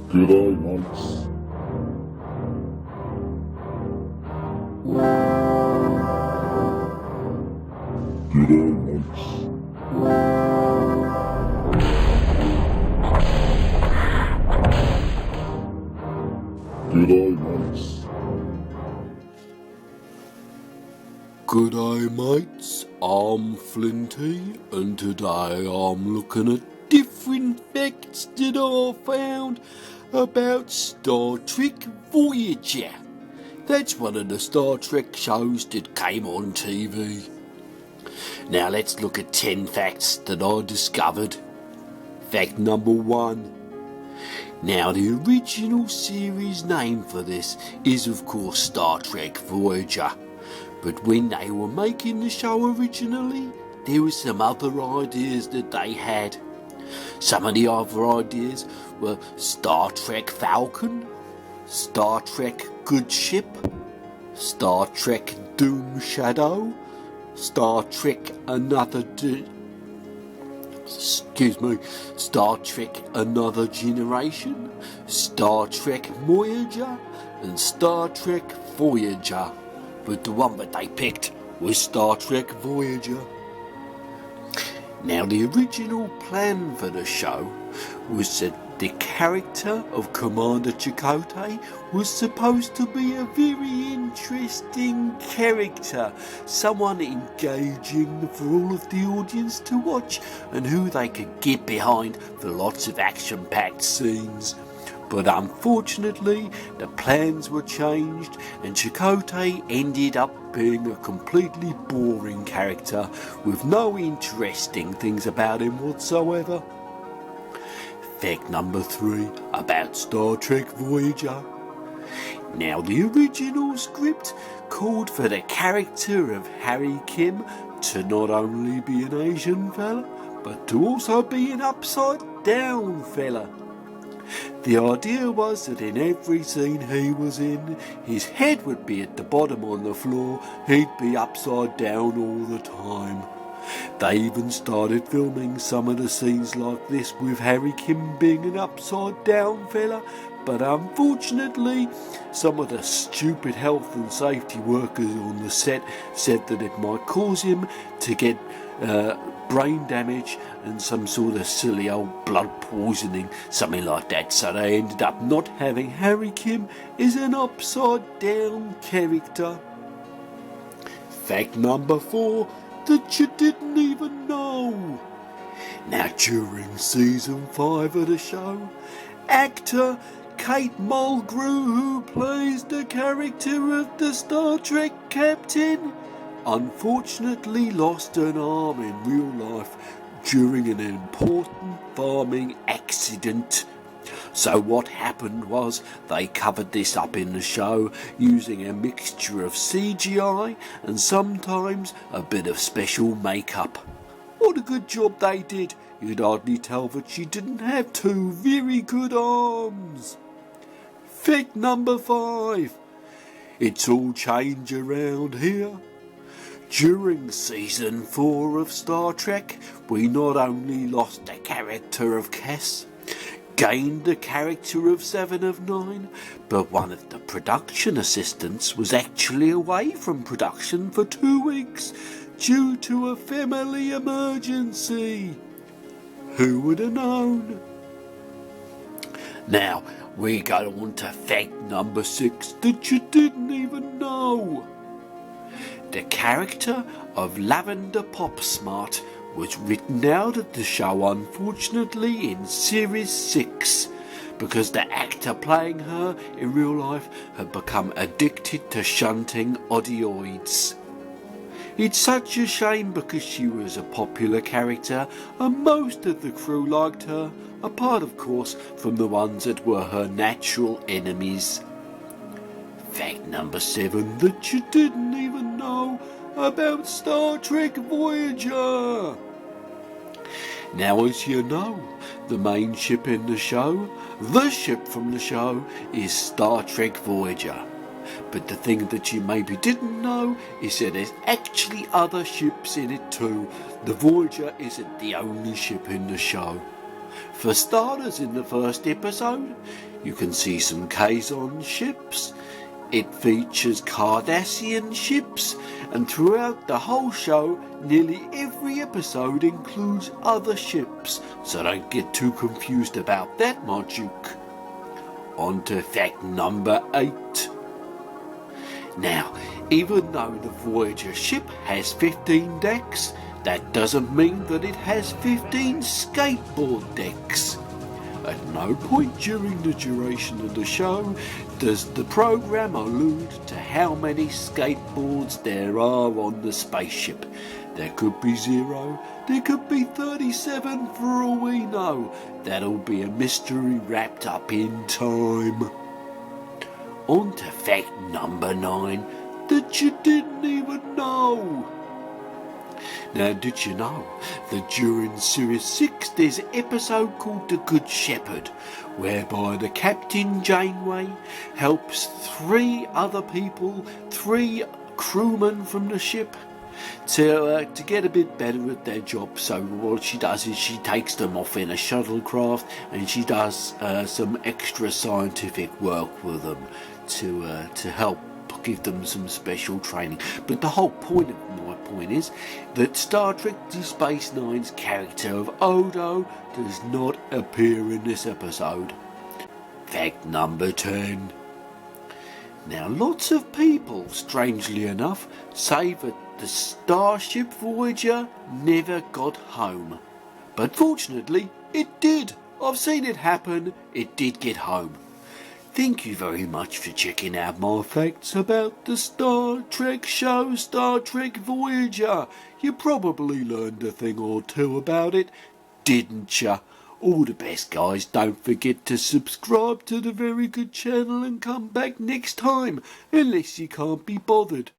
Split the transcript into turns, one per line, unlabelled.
G'day, mates. G'day, mates. G'day, mates.
G'day mates, I'm Flinty and today I'm looking at different facts that I found about Star Trek Voyager. That's one of the Star Trek shows that came on TV. Now let's look at 10 facts that I discovered. Fact number 1. Now the original series name for this is of course Star Trek Voyager. But when they were making the show originally, there were some other ideas that they had. Some of the other ideas were Star Trek Falcon, Star Trek Good Ship, Star Trek Doom Shadow, Star Trek Star Trek Another Generation, Star Trek Voyager, and Star Trek Voyager. But the one that they picked was Star Trek Voyager. Now the original plan for the show was that the character of Commander Chakotay was supposed to be a very interesting character, someone engaging for all of the audience to watch and who they could get behind for lots of action-packed scenes. But unfortunately, the plans were changed and Chakotay ended up being a completely boring character with no interesting things about him whatsoever. Fact number 3 about Star Trek Voyager. Now the original script called for the character of Harry Kim to not only be an Asian fella, but to also be an upside down fella. The idea was that in every scene he was in, his head would be at the bottom on the floor, he'd be upside down all the time. They even started filming some of the scenes like this with Harry Kim being an upside down fella, but unfortunately some of the stupid health and safety workers on the set said that it might cause him to get brain damage and some sort of silly old blood poisoning, something like that, so they ended up not having Harry Kim as an upside down character. Fact number 4 that you didn't even know. Now during season 5 of the show, actor Kate Mulgrew, who plays the character of the Star Trek captain, unfortunately lost an arm in real life during an important farming accident. So what happened was they covered this up in the show using a mixture of CGI and sometimes a bit of special makeup. What a good job they did. You'd hardly tell that she didn't have 2 very good arms. Fact number 5. It's all change around here. During season 4 of Star Trek, we not only lost the character of Cass, gained the character of 7 of 9, but one of the production assistants was actually away from production for 2 weeks due to a family emergency. Who would have known? Now, we go on to fact number 6 that you didn't even know. The character of Lavender Popsmart was written out of the show unfortunately in Series 6 because the actor playing her in real life had become addicted to shunting opioids. It's such a shame because she was a popular character and most of the crew liked her, apart of course from the ones that were her natural enemies. Fact number 7 that you didn't even know about Star Trek Voyager. Now, as you know, the main ship in the show, the ship from the show, is Star Trek Voyager. But the thing that you maybe didn't know is that there's actually other ships in it too. The Voyager isn't the only ship in the show. For starters, in the first episode, you can see some Kazon ships. It features Cardassian ships, and throughout the whole show, nearly every episode includes other ships, so don't get too confused about that, my Duke. On to fact number 8. Now, even though the Voyager ship has 15 decks, that doesn't mean that it has 15 skateboard decks. At no point during the duration of the show does the program allude to how many skateboards there are on the spaceship. There could be 0, there could be 37 for all we know. That'll be a mystery wrapped up in time. On to fact number 9 that you didn't even know. Now, did you know that during Series 6 there's an episode called The Good Shepherd, whereby the Captain Janeway helps 3 other people, 3 crewmen from the ship, to get a bit better at their job. So what she does is she takes them off in a shuttlecraft and she does some extra scientific work with them to help give them some special training. But the whole point of my point is that Star Trek Deep Space Nine's character of Odo does not appear in this episode. Fact number 10. Now, lots of people, strangely enough, say that the Starship Voyager never got home. But fortunately, it did. I've seen it happen. It did get home. Thank you very much for checking out my facts about the Star Trek show Star Trek Voyager. You probably learned a thing or two about it, didn't ya? All the best, guys. Don't forget to subscribe to the Very Good channel and come back next time, unless you can't be bothered.